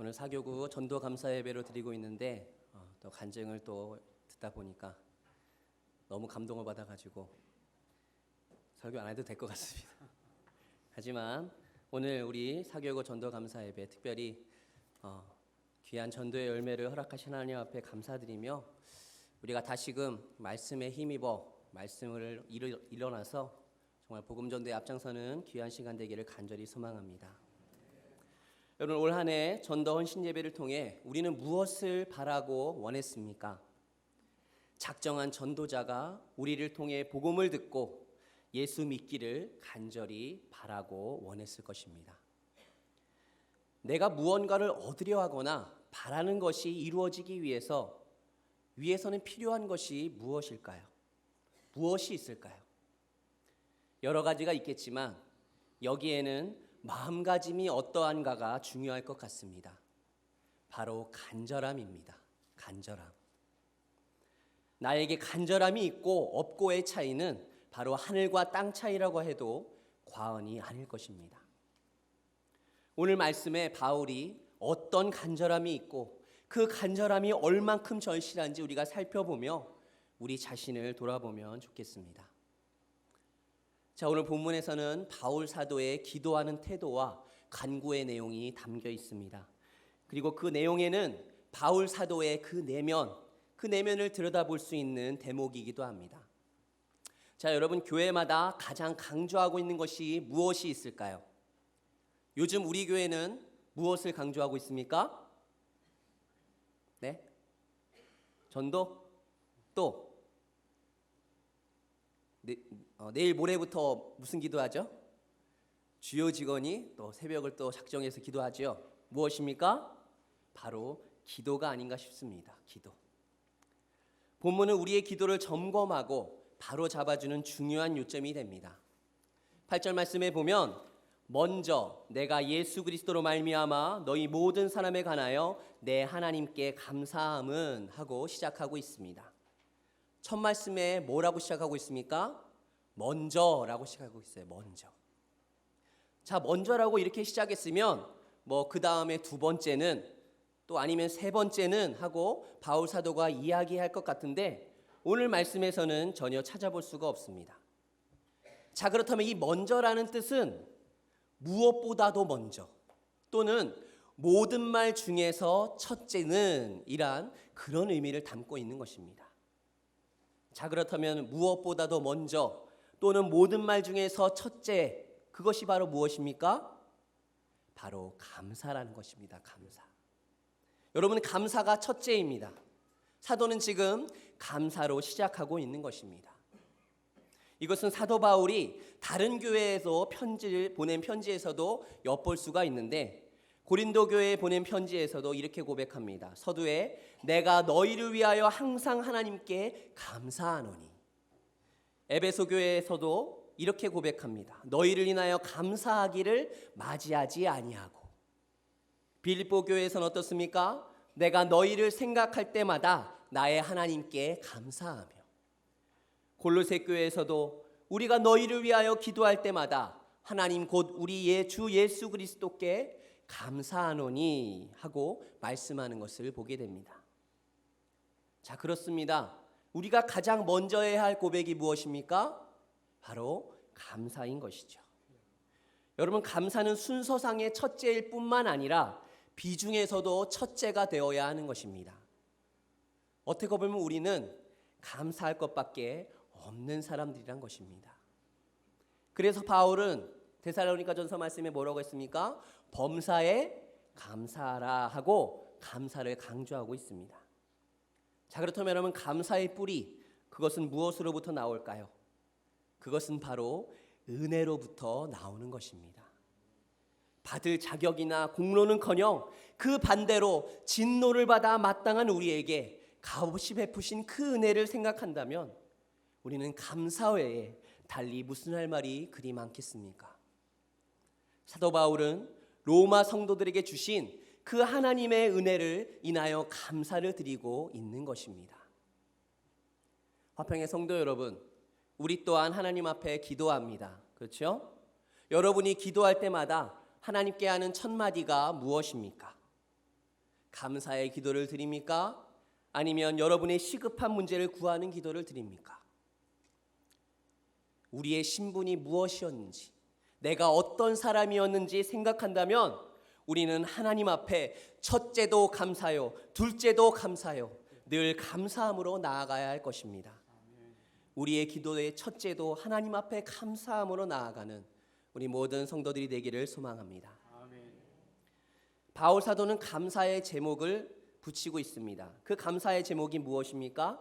오늘 사교구 전도 감사 예배로 드리고 있는데 또 간증을 또 듣다 보니까 너무 감동을 받아가지고 설교 안 해도 될 것 같습니다. 하지만 오늘 우리 사교구 전도 감사 예배 특별히 귀한 전도의 열매를 허락하신 하나님 앞에 감사드리며 우리가 다시금 말씀에 힘입어 말씀을 일어나서 정말 복음 전도에 앞장서는 귀한 시간 되기를 간절히 소망합니다. 여러분, 올 한 해 전도 헌신 예배를 통해 우리는 무엇을 바라고 원했습니까? 작정한 전도자가 우리를 통해 복음을 듣고 예수 믿기를 간절히 바라고 원했을 것입니다. 내가 무언가를 얻으려 하거나 바라는 것이 이루어지기 위해서는 필요한 것이 무엇일까요? 무엇이 있을까요? 여러 가지가 있겠지만 여기에는 마음가짐이 어떠한가가 중요할 것 같습니다. 바로 간절함입니다. 간절함. 나에게 간절함이 있고 없고의 차이는 바로 하늘과 땅 차이라고 해도 과언이 아닐 것입니다. 오늘 말씀에 바울이 어떤 간절함이 있고 그 간절함이 얼만큼 절실한지 우리가 살펴보며 우리 자신을 돌아보면 좋겠습니다. 자, 오늘 본문에서는 바울 사도의 기도하는 태도와 간구의 내용이 담겨 있습니다. 그리고 그 내용에는 바울 사도의 그 내면을 들여다볼 수 있는 대목이기도 합니다. 자, 여러분, 교회마다 가장 강조하고 있는 것이 무엇이 있을까요? 요즘 우리 교회는 무엇을 강조하고 있습니까? 네? 전도? 또? 내일 모레부터 무슨 기도하죠? 주요 직원이 또 새벽을 또 작정해서 기도하죠. 무엇입니까? 바로 기도가 아닌가 싶습니다. 기도. 본문은 우리의 기도를 점검하고 바로 잡아주는 중요한 요점이 됩니다. 8절 말씀에 보면 먼저 내가 예수 그리스도로 말미암아 너희 모든 사람에 관하여 내 하나님께 감사함은 하고 시작하고 있습니다. 첫 말씀에 뭐라고 시작하고 있습니까? 먼저라고 시작하고 있어요. 먼저. 자, 먼저라고 이렇게 시작했으면 그 다음에 두 번째는 또 아니면 세 번째는 하고 바울 사도가 이야기할 것 같은데 오늘 말씀에서는 전혀 찾아볼 수가 없습니다. 자, 그렇다면 이 먼저라는 뜻은 무엇보다도 먼저 또는 모든 말 중에서 첫째는 이란 그런 의미를 담고 있는 것입니다. 자, 그렇다면 무엇보다도 먼저 또는 모든 말 중에서 첫째, 그것이 바로 무엇입니까? 바로 감사라는 것입니다. 감사. 여러분, 감사가 첫째입니다. 사도는 지금 감사로 시작하고 있는 것입니다. 이것은 사도 바울이 다른 교회에서 보낸 편지에서도 엿볼 수가 있는데 고린도 교회에 보낸 편지에서도 이렇게 고백합니다. 서두에 내가 너희를 위하여 항상 하나님께 감사하노니. 에베소 교회에서도 이렇게 고백합니다. 너희를 인하여 감사하기를 맞이하지 아니하고. 빌립보 교회에서는 어떻습니까? 내가 너희를 생각할 때마다 나의 하나님께 감사하며. 골로새 교회에서도 우리가 너희를 위하여 기도할 때마다 하나님 곧 우리의 주 예수 그리스도께 감사하노니 하고 말씀하는 것을 보게 됩니다. 자, 그렇습니다. 우리가 가장 먼저 해야 할 고백이 무엇입니까? 바로 감사인 것이죠. 여러분, 감사는 순서상의 첫째일 뿐만 아니라 비중에서도 첫째가 되어야 하는 것입니다. 어떻게 보면 우리는 감사할 것밖에 없는 사람들이란 것입니다. 그래서 바울은 데살로니가전서 말씀에 뭐라고 했습니까? 범사에 감사하라 하고 감사를 강조하고 있습니다. 자, 그렇다면 여러분, 감사의 뿌리, 그것은 무엇으로부터 나올까요? 그것은 바로 은혜로부터 나오는 것입니다. 받을 자격이나 공로는커녕 그 반대로 진노를 받아 마땅한 우리에게 값없이 베푸신 그 은혜를 생각한다면 우리는 감사 외에 달리 무슨 할 말이 그리 많겠습니까? 사도 바울은 로마 성도들에게 주신 그 하나님의 은혜를 인하여 감사를 드리고 있는 것입니다. 화평의 성도 여러분, 우리 또한 하나님 앞에 기도합니다. 그렇죠? 여러분이 기도할 때마다 하나님께 하는 첫 마디가 무엇입니까? 감사의 기도를 드립니까? 아니면 여러분의 시급한 문제를 구하는 기도를 드립니까? 우리의 신분이 무엇이었는지, 내가 어떤 사람이었는지 생각한다면 우리는 하나님 앞에 첫째도 감사요, 둘째도 감사요, 늘 감사함으로 나아가야 할 것입니다. 우리의 기도의 첫째도 하나님 앞에 감사함으로 나아가는 우리 모든 성도들이 되기를 소망합니다. 바울 사도는 감사의 제목을 붙이고 있습니다. 그 감사의 제목이 무엇입니까?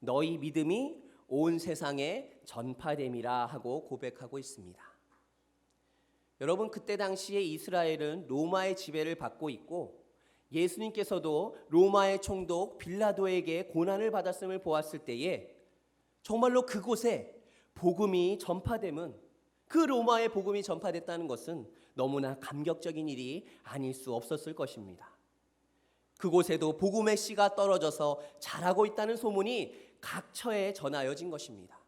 너희 믿음이 온 세상에 전파됨이라 하고 고백하고 있습니다. 여러분, 그때 당시에 이스라엘은 로마의 지배를 받고 있고 예수님께서도 로마의 총독 빌라도에게 고난을 받았음을 보았을 때에 정말로 그곳에 복음이 전파됨은, 그 로마의 복음이 전파됐다는 것은 너무나 감격적인 일이 아닐 수 없었을 것입니다. 그곳에도 복음의 씨가 떨어져서 자라고 있다는 소문이 각처에 전하여진 것입니다.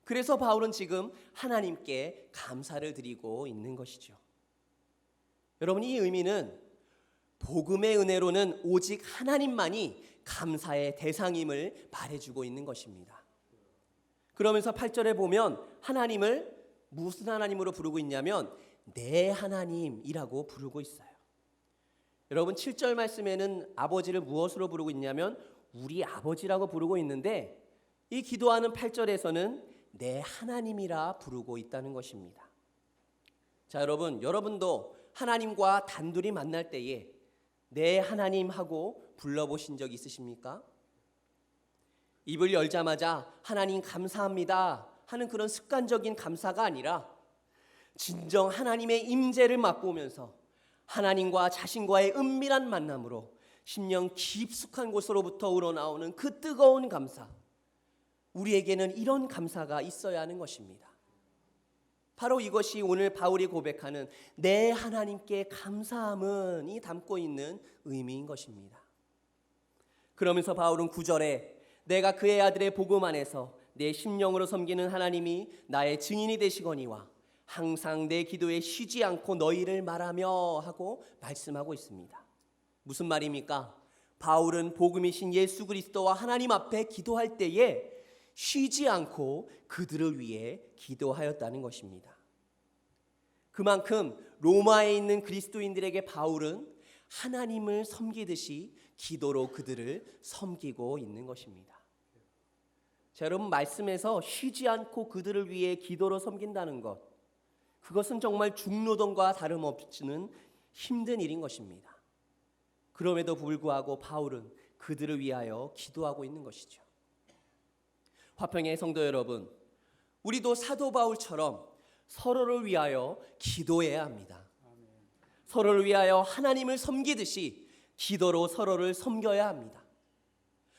그래서 바울은 지금 하나님께 감사를 드리고 있는 것이죠. 여러분, 이 의미는 복음의 은혜로는 오직 하나님만이 감사의 대상임을 말해주고 있는 것입니다. 그러면서 8절에 보면 하나님을 무슨 하나님으로 부르고 있냐면 내 하나님이라고 부르고 있어요. 여러분, 7절 말씀에는 아버지를 무엇으로 부르고 있냐면 우리 아버지라고 부르고 있는데, 이 기도하는 8절에서는 내 하나님이라 부르고 있다는 것입니다. 자, 여러분도 하나님과 단둘이 만날 때에 내 하나님 하고 불러보신 적 있으십니까? 입을 열자마자 하나님 감사합니다 하는 그런 습관적인 감사가 아니라 진정 하나님의 임재를 맛보면서 하나님과 자신과의 은밀한 만남으로 심령 깊숙한 곳으로부터 우러나오는 그 뜨거운 감사, 우리에게는 이런 감사가 있어야 하는 것입니다. 바로 이것이 오늘 바울이 고백하는 내 하나님께 감사함은 이 담고 있는 의미인 것입니다. 그러면서 바울은 9절에 내가 그의 아들의 복음 안에서 내 심령으로 섬기는 하나님이 나의 증인이 되시거니와 항상 내 기도에 쉬지 않고 너희를 말하며 하고 말씀하고 있습니다. 무슨 말입니까? 바울은 복음이신 예수 그리스도와 하나님 앞에 기도할 때에 쉬지 않고 그들을 위해 기도하였다는 것입니다. 그만큼 로마에 있는 그리스도인들에게 바울은 하나님을 섬기듯이 기도로 그들을 섬기고 있는 것입니다. 자, 여러분, 말씀에서 쉬지 않고 그들을 위해 기도로 섬긴다는 것, 그것은 정말 중노동과 다름없는 힘든 일인 것입니다. 그럼에도 불구하고 바울은 그들을 위하여 기도하고 있는 것이죠. 화평의 성도 여러분, 우리도 사도 바울처럼 서로를 위하여 기도해야 합니다. 서로를 위하여 하나님을 섬기듯이 기도로 서로를 섬겨야 합니다.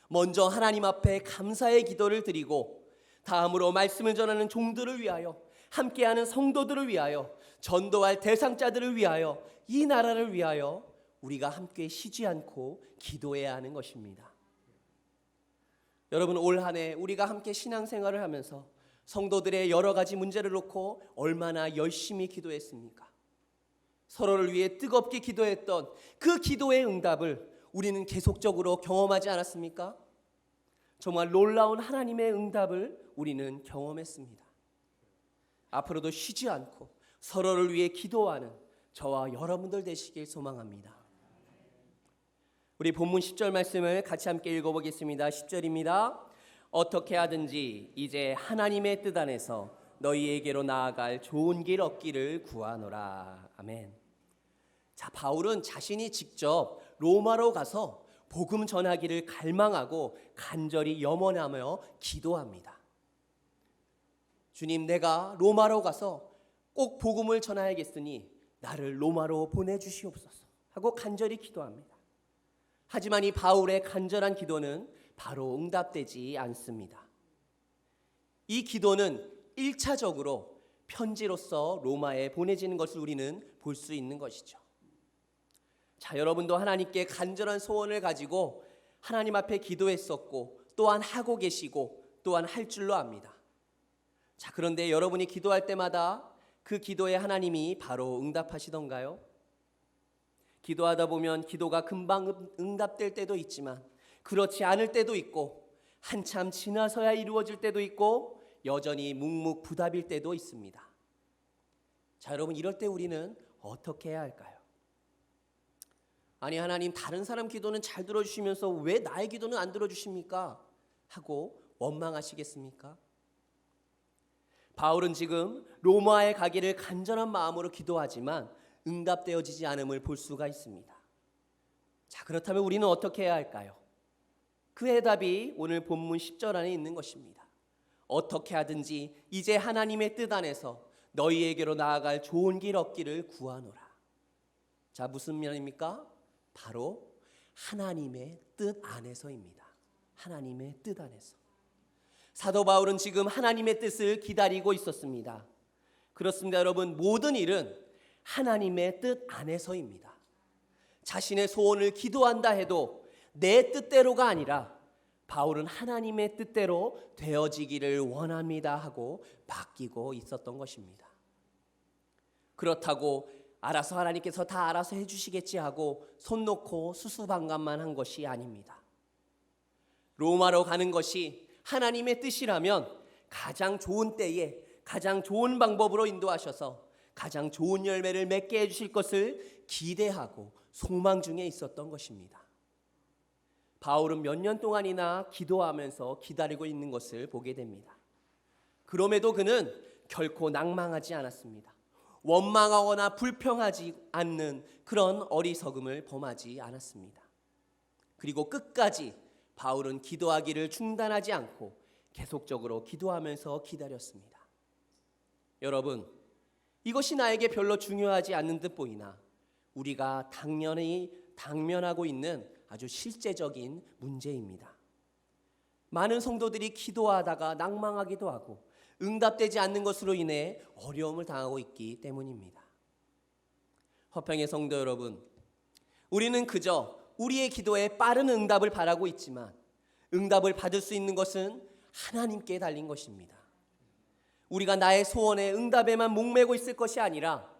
먼저 하나님 앞에 감사의 기도를 드리고 다음으로 말씀을 전하는 종들을 위하여, 함께하는 성도들을 위하여, 전도할 대상자들을 위하여, 이 나라를 위하여 우리가 함께 쉬지 않고 기도해야 하는 것입니다. 여러분, 올 한 해 우리가 함께 신앙생활을 하면서 성도들의 여러 가지 문제를 놓고 얼마나 열심히 기도했습니까? 서로를 위해 뜨겁게 기도했던 그 기도의 응답을 우리는 계속적으로 경험하지 않았습니까? 정말 놀라운 하나님의 응답을 우리는 경험했습니다. 앞으로도 쉬지 않고 서로를 위해 기도하는 저와 여러분들 되시길 소망합니다. 우리 본문 10절 말씀을 같이 함께 읽어보겠습니다. 10절입니다. 어떻게 하든지 이제 하나님의 뜻 안에서 너희에게로 나아갈 좋은 길 얻기를 구하노라. 아멘. 자, 바울은 자신이 직접 로마로 가서 복음 전하기를 갈망하고 간절히 염원하며 기도합니다. 주님, 내가 로마로 가서 꼭 복음을 전하야겠으니 나를 로마로 보내주시옵소서 하고 간절히 기도합니다. 하지만 이 바울의 간절한 기도는 바로 응답되지 않습니다. 이 기도는 1차적으로 편지로서 로마에 보내지는 것을 우리는 볼 수 있는 것이죠. 자, 여러분도 하나님께 간절한 소원을 가지고 하나님 앞에 기도했었고 또한 하고 계시고 또한 할 줄로 압니다. 자, 그런데 여러분이 기도할 때마다 그 기도에 하나님이 바로 응답하시던가요? 기도하다 보면 기도가 금방 응답될 때도 있지만 그렇지 않을 때도 있고 한참 지나서야 이루어질 때도 있고 여전히 묵묵부답일 때도 있습니다. 자, 여러분, 이럴 때 우리는 어떻게 해야 할까요? 아니, 하나님, 다른 사람 기도는 잘 들어주시면서 왜 나의 기도는 안 들어주십니까? 하고 원망하시겠습니까? 바울은 지금 로마에 가기를 간절한 마음으로 기도하지만 응답되어지지 않음을 볼 수가 있습니다. 자, 그렇다면 우리는 어떻게 해야 할까요? 그 해답이 오늘 본문 10절 안에 있는 것입니다. 어떻게 하든지 이제 하나님의 뜻 안에서 너희에게로 나아갈 좋은 길 얻기를 구하노라. 자, 무슨 말입니까? 바로 하나님의 뜻 안에서입니다. 하나님의 뜻 안에서. 사도 바울은 지금 하나님의 뜻을 기다리고 있었습니다. 그렇습니다, 여러분. 모든 일은 하나님의 뜻 안에서입니다. 자신의 소원을 기도한다 해도 내 뜻대로가 아니라 바울은 하나님의 뜻대로 되어지기를 원합니다 하고 맡기고 있었던 것입니다. 그렇다고 알아서 하나님께서 다 알아서 해주시겠지 하고 손 놓고 수수방관만 한 것이 아닙니다. 로마로 가는 것이 하나님의 뜻이라면 가장 좋은 때에 가장 좋은 방법으로 인도하셔서 가장 좋은 열매를 맺게 해주실 것을 기대하고 소망 중에 있었던 것입니다. 바울은 몇 년 동안이나 기도하면서 기다리고 있는 것을 보게 됩니다. 그럼에도 그는 결코 낭망하지 않았습니다. 원망하거나 불평하지 않는 그런 어리석음을 범하지 않았습니다. 그리고 끝까지 바울은 기도하기를 중단하지 않고 계속적으로 기도하면서 기다렸습니다. 여러분, 이것이 나에게 별로 중요하지 않는 듯 보이나 우리가 당면하고 있는 아주 실제적인 문제입니다. 많은 성도들이 기도하다가 낭망하기도 하고 응답되지 않는 것으로 인해 어려움을 당하고 있기 때문입니다. 화평의 성도 여러분, 우리는 그저 우리의 기도에 빠른 응답을 바라고 있지만 응답을 받을 수 있는 것은 하나님께 달린 것입니다. 우리가 나의 소원에 응답에만 목매고 있을 것이 아니라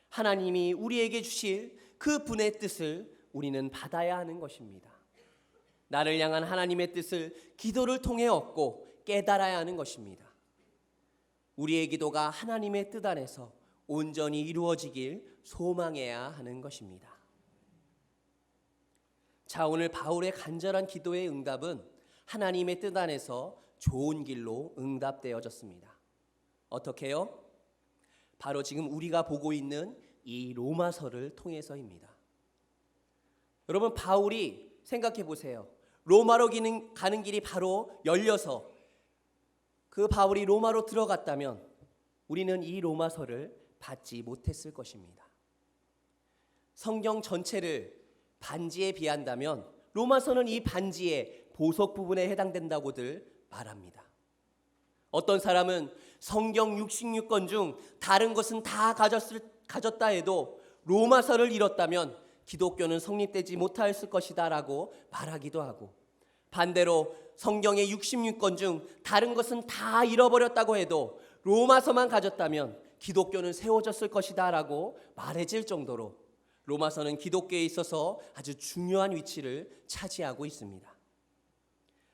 하나님이 우리에게 주실 그 분의 뜻을 우리는 받아야 하는 것입니다. 나를 향한 하나님의 뜻을 기도를 통해 얻고 깨달아야 하는 것입니다. 우리의 기도가 하나님의 뜻 안에서 온전히 이루어지길 소망해야 하는 것입니다. 자, 오늘 바울의 간절한 기도의 응답은 하나님의 뜻 안에서 좋은 길로 응답되어졌습니다. 어떻게요? 바로 지금 우리가 보고 있는 이 로마서를 통해서입니다. 여러분, 바울이 생각해 보세요. 로마로 가는 길이 바로 열려서 그 바울이 로마로 들어갔다면 우리는 이 로마서를 받지 못했을 것입니다. 성경 전체를 반지에 비한다면 로마서는 이 반지의 보석 부분에 해당된다고들 말합니다. 어떤 사람은 성경 66권 중 다른 것은 다 가졌다 해도 로마서를 잃었다면 기독교는 성립되지 못했을 것이다 라고 말하기도 하고, 반대로 성경의 66권 중 다른 것은 다 잃어버렸다고 해도 로마서만 가졌다면 기독교는 세워졌을 것이다 라고 말해질 정도로 로마서는 기독교에 있어서 아주 중요한 위치를 차지하고 있습니다.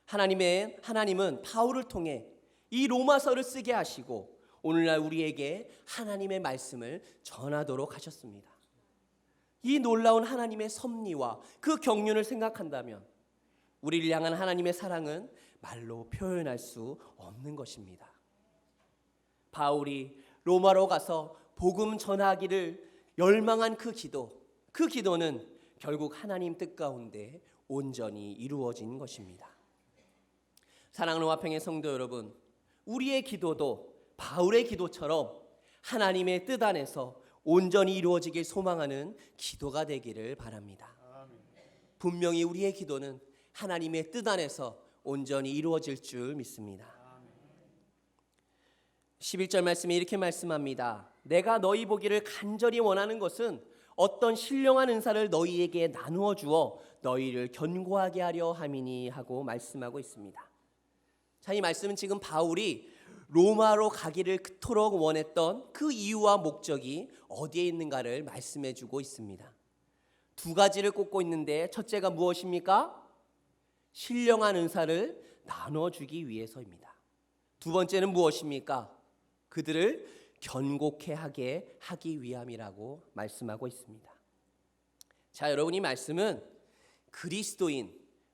하나님은 바울을 통해 이 로마서를 쓰게 하시고 오늘날 우리에게 하나님의 말씀을 전하도록 하셨습니다. 이 놀라운 하나님의 섭리와 그 경륜을 생각한다면 우리를 향한 하나님의 사랑은 말로 표현할 수 없는 것입니다. 바울이 로마로 가서 복음 전하기를 열망한 그 기도는 결국 하나님 뜻 가운데 온전히 이루어진 것입니다. 사랑하는 화평의 성도 여러분, 우리의 기도도 바울의 기도처럼 하나님의 뜻 안에서 온전히 이루어지길 소망하는 기도가 되기를 바랍니다. 분명히 우리의 기도는 하나님의 뜻 안에서 온전히 이루어질 줄 믿습니다. 11절 말씀에 이렇게 말씀합니다. 내가 너희 보기를 간절히 원하는 것은 어떤 신령한 은사를 너희에게 나누어 주어 너희를 견고하게 하려 함이니 하고 말씀하고 있습니다. 자, 이 말씀은 지금 바울이 로마로 가기를 그토록 원했던 그 이유와 목적이 어디에 있는가를 말씀해 주고 있습니다. 두 가지를 꼽고 있는데 첫째가 무엇입니까? 신령한 은사를 나눠주기 위해서입니다. 두 번째는 무엇입니까? 그들을 견고케 하게 하기 위함이라고 말씀하고 있습니다. 자, 여러분, 이 말씀은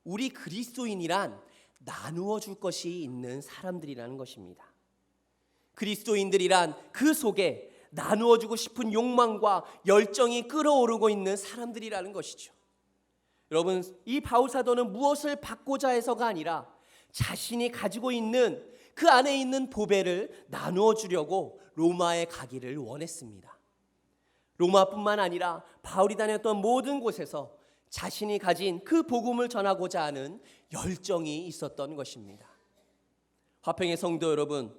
우리 그리스도인이란 나누어 줄 것이 있는 사람들이라는 것입니다. 그리스도인들이란 그 속에 나누어 주고 싶은 욕망과 열정이 끓어오르고 있는 사람들이라는 것이죠. 여러분, 이 바울 사도는 무엇을 받고자 해서가 아니라 자신이 가지고 있는 그 안에 있는 보배를 나누어 주려고 로마에 가기를 원했습니다. 로마뿐만 아니라 바울이 다녔던 모든 곳에서 자신이 가진 그 복음을 전하고자 하는 열정이 있었던 것입니다. 화평의 성도 여러분,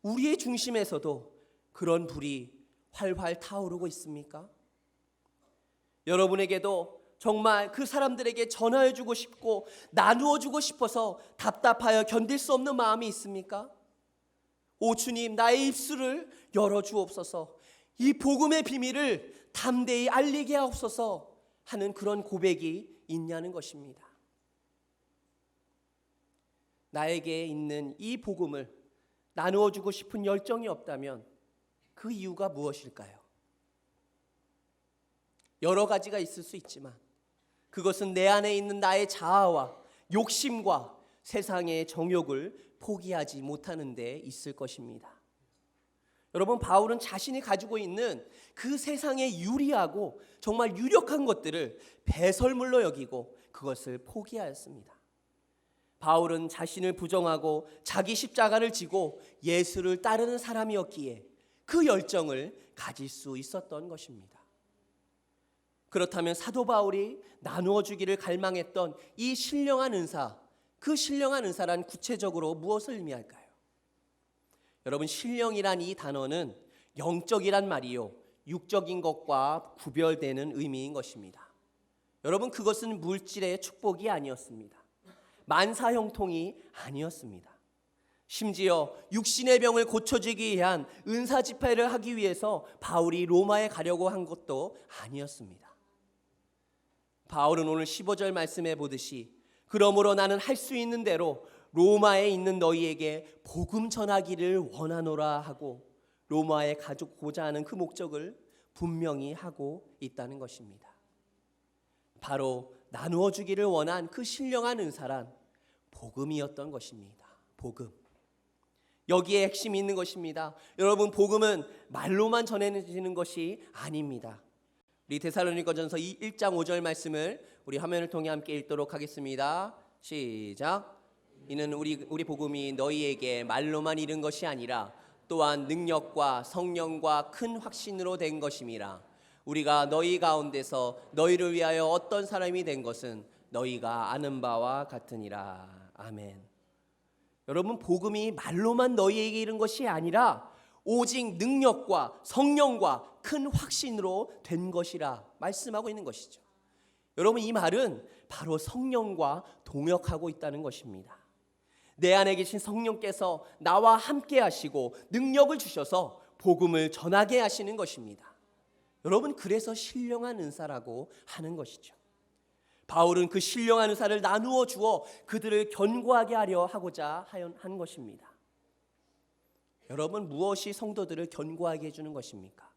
우리의 중심에서도 그런 불이 활활 타오르고 있습니까? 여러분에게도 정말 그 사람들에게 전화해주고 싶고 나누어주고 싶어서 답답하여 견딜 수 없는 마음이 있습니까? 오 주님, 나의 입술을 열어주옵소서, 이 복음의 비밀을 담대히 알리게 하옵소서 하는 그런 고백이 있냐는 것입니다. 나에게 있는 이 복음을 나누어주고 싶은 열정이 없다면 그 이유가 무엇일까요? 여러 가지가 있을 수 있지만 그것은 내 안에 있는 나의 자아와 욕심과 세상의 정욕을 포기하지 못하는 데 있을 것입니다. 여러분, 바울은 자신이 가지고 있는 그 세상에 유리하고 정말 유력한 것들을 배설물로 여기고 그것을 포기하였습니다. 바울은 자신을 부정하고 자기 십자가를 지고 예수를 따르는 사람이었기에 그 열정을 가질 수 있었던 것입니다. 그렇다면 사도 바울이 나누어 주기를 갈망했던 이 신령한 은사, 그 신령한 은사란 구체적으로 무엇을 의미할까요? 여러분, 신령이란 이 단어는 영적이란 말이요, 육적인 것과 구별되는 의미인 것입니다. 여러분, 그것은 물질의 축복이 아니었습니다. 만사 형통이 아니었습니다. 심지어 육신의 병을 고쳐주기 위한 은사 집회를 하기 위해서 바울이 로마에 가려고 한 것도 아니었습니다. 바울은 오늘 15절 말씀해 보듯이 그러므로 나는 할 수 있는 대로 로마에 있는 너희에게 복음 전하기를 원하노라 하고 로마에 가고자 하는 그 목적을 분명히 하고 있다는 것입니다. 바로 나누어 주기를 원한 그 신령한 은사란 복음이었던 것입니다. 복음. 여기에 핵심이 있는 것입니다. 여러분, 복음은 말로만 전해지는 것이 아닙니다. 우리 데살로니가전서 1장 5절 말씀을 우리 화면을 통해 함께 읽도록 하겠습니다. 시작. 이는 우리 복음이 너희에게 말로만 이른 것이 아니라 또한 능력과 성령과 큰 확신으로 된 것임이라. 우리가 너희 가운데서 너희를 위하여 어떤 사람이 된 것은 너희가 아는 바와 같으니라. 아멘. 여러분, 복음이 말로만 너희에게 이른 것이 아니라 오직 능력과 성령과 큰 확신으로 된 것이라 말씀하고 있는 것이죠. 여러분, 이 말은 바로 성령과 동역하고 있다는 것입니다. 내 안에 계신 성령께서 나와 함께 하시고 능력을 주셔서 복음을 전하게 하시는 것입니다. 여러분, 그래서 신령한 은사라고 하는 것이죠. 바울은 그 신령한 은사를 나누어 주어 그들을 견고하게 하려 하고자 한 것입니다. 여러분, 무엇이 성도들을 견고하게 해주는 것입니까?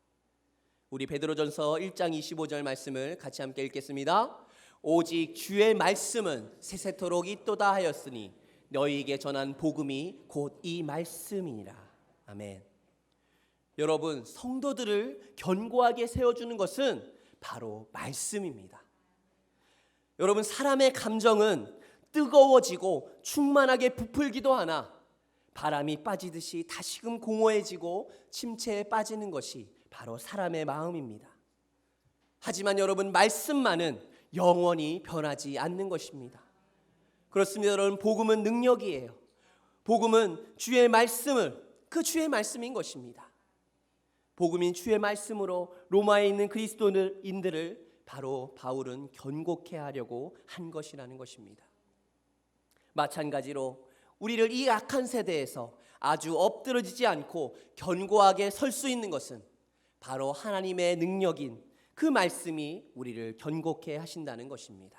우리 베드로전서 1장 25절 말씀을 같이 함께 읽겠습니다. 오직 주의 말씀은 세세토록 있도다 하였으니 너희에게 전한 복음이 곧 이 말씀이니라. 아멘. 여러분, 성도들을 견고하게 세워주는 것은 바로 말씀입니다. 여러분, 사람의 감정은 뜨거워지고 충만하게 부풀기도 하나 바람이 빠지듯이 다시금 공허해지고 침체에 빠지는 것이 바로 사람의 마음입니다. 하지만 여러분, 말씀만은 영원히 변하지 않는 것입니다. 그렇습니다. 여러분, 복음은 능력이에요. 복음은 주의 말씀을, 그 주의 말씀인 것입니다. 복음인 주의 말씀으로 로마에 있는 그리스도인들을 바로 바울은 견고케 하려고 한 것이라는 것입니다. 마찬가지로 우리를 이 악한 세대에서 아주 엎드러지지 않고 견고하게 설 수 있는 것은 바로 하나님의 능력인 그 말씀이 우리를 견고케 하신다는 것입니다.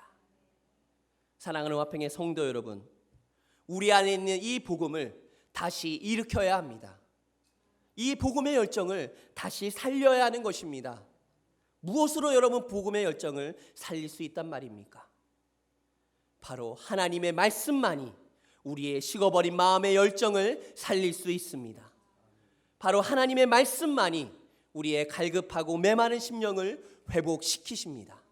사랑하는 화평의 성도 여러분, 우리 안에 있는 이 복음을 다시 일으켜야 합니다. 이 복음의 열정을 다시 살려야 하는 것입니다. 무엇으로 여러분 복음의 열정을 살릴 수 있단 말입니까? 바로 하나님의 말씀만이 우리의 식어버린 마음의 열정을 살릴 수 있습니다. 바로 하나님의 말씀만이 우리의 갈급하고 메마른 심령을 회복시키십니다.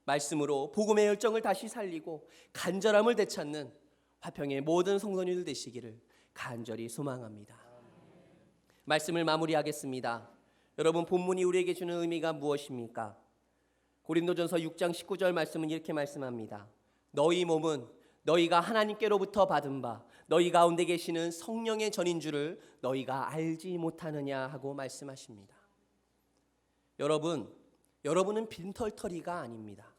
말씀으로 복음의 열정을 다시 살리고 간절함을 되찾는 화평의 모든 성도님들 되시기를 간절히 소망합니다. 말씀을 마무리하겠습니다. 여러분, 본문이 우리에게 주는 의미가 무엇입니까? 고린도전서 6장 19절 말씀은 이렇게 말씀합니다. 너희 몸은 너희가 하나님께로부터 받은 바 너희 가운데 계시는 성령의 전인 줄을 너희가 알지 못하느냐 하고 말씀하십니다. 여러분은 빈털터리가 아닙니다.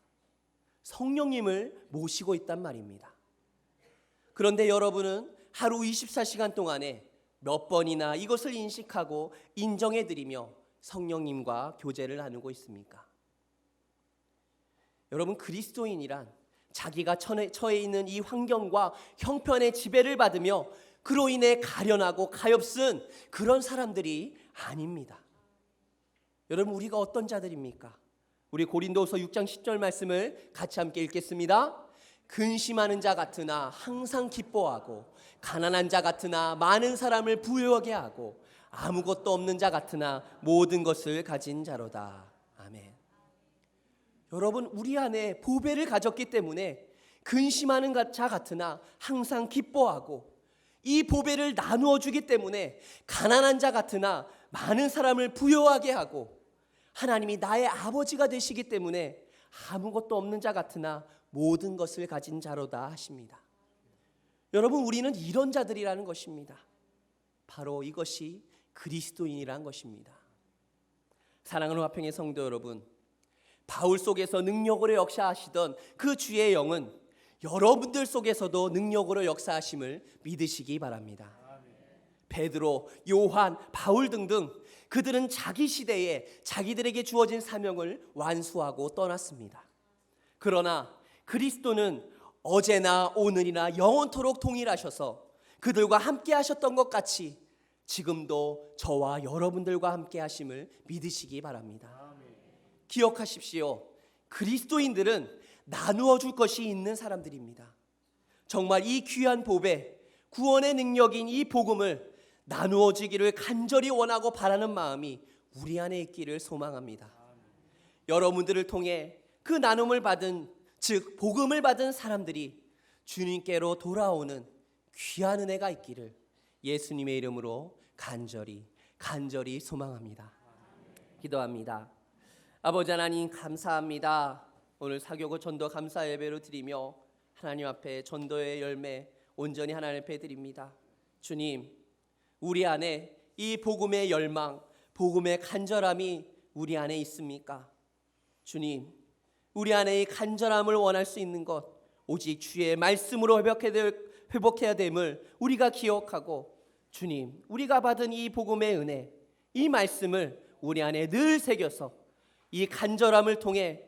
성령님을 모시고 있단 말입니다. 그런데 여러분은 하루 24시간 동안에 몇 번이나 이것을 인식하고 인정해드리며 성령님과 교제를 나누고 있습니까? 여러분, 그리스도인이란 자기가 처해 있는 이 환경과 형편의 지배를 받으며 그로 인해 가련하고 가엾은 그런 사람들이 아닙니다. 여러분, 우리가 어떤 자들입니까? 우리 고린도서 6장 10절 말씀을 같이 함께 읽겠습니다. 근심하는 자 같으나 항상 기뻐하고 가난한 자 같으나 많은 사람을 부유하게 하고 아무것도 없는 자 같으나 모든 것을 가진 자로다. 아멘. 여러분, 우리 안에 보배를 가졌기 때문에 근심하는 자 같으나 항상 기뻐하고 이 보배를 나누어 주기 때문에 가난한 자 같으나 많은 사람을 부유하게 하고 하나님이 나의 아버지가 되시기 때문에 아무것도 없는 자 같으나 모든 것을 가진 자로다 하십니다. 여러분, 우리는 이런 자들이라는 것입니다. 바로 이것이 그리스도인이라는 것입니다. 사랑하는 화평의 성도 여러분, 바울 속에서 능력으로 역사하시던 그 주의 영은 여러분들 속에서도 능력으로 역사하심을 믿으시기 바랍니다. 베드로, 요한, 바울 등등 그들은 자기 시대에 자기들에게 주어진 사명을 완수하고 떠났습니다. 그러나 그리스도는 어제나 오늘이나 영원토록 동일하셔서 그들과 함께 하셨던 것 같이 지금도 저와 여러분들과 함께 하심을 믿으시기 바랍니다. 기억하십시오. 그리스도인들은 나누어 줄 것이 있는 사람들입니다. 정말 이 귀한 보배, 구원의 능력인 이 복음을 나누어 주기를 간절히 원하고 바라는 마음이 우리 안에 있기를 소망합니다. 여러분들을 통해 그 나눔을 받은, 즉 복음을 받은 사람들이 주님께로 돌아오는 귀한 은혜가 있기를 예수님의 이름으로 간절히 소망합니다. 기도합니다. 아버지 하나님, 감사합니다. 오늘 사교구 전도 감사 예배로 드리며 하나님 앞에 전도의 열매 온전히 하나님 앞에 드립니다. 주님, 우리 안에 이 복음의 열망, 복음의 간절함이 우리 안에 있습니까? 주님, 우리 안에 이 간절함을 원할 수 있는 것 오직 주의 말씀으로 회복해야 됨을 우리가 기억하고, 주님, 우리가 받은 이 복음의 은혜, 이 말씀을 우리 안에 늘 새겨서 이 간절함을 통해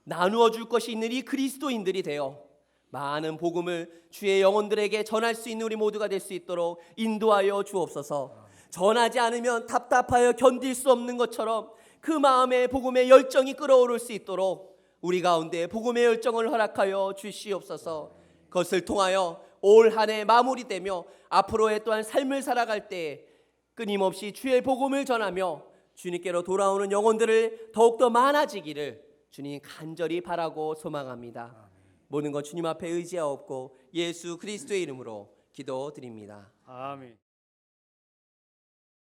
나누어 줄 것이 있는 이 그리스도인들이 되어 많은 복음을 주의 영혼들에게 전할 수 있는 우리 모두가 될 수 있도록 인도하여 주옵소서. 전하지 않으면 답답하여 견딜 수 없는 것처럼 그 마음에 복음의 열정이 끓어오를 수 있도록 우리 가운데 복음의 열정을 허락하여 주시옵소서. 그것을 통하여 올 한 해 마무리되며 앞으로의 또한 삶을 살아갈 때 끊임없이 주의 복음을 전하며 주님께로 돌아오는 영혼들을 더욱더 많아지기를 주님 간절히 바라고 소망합니다. 모든 것 주님 앞에 의지하옵고 예수 그리스도의 이름으로 기도드립니다. 아멘.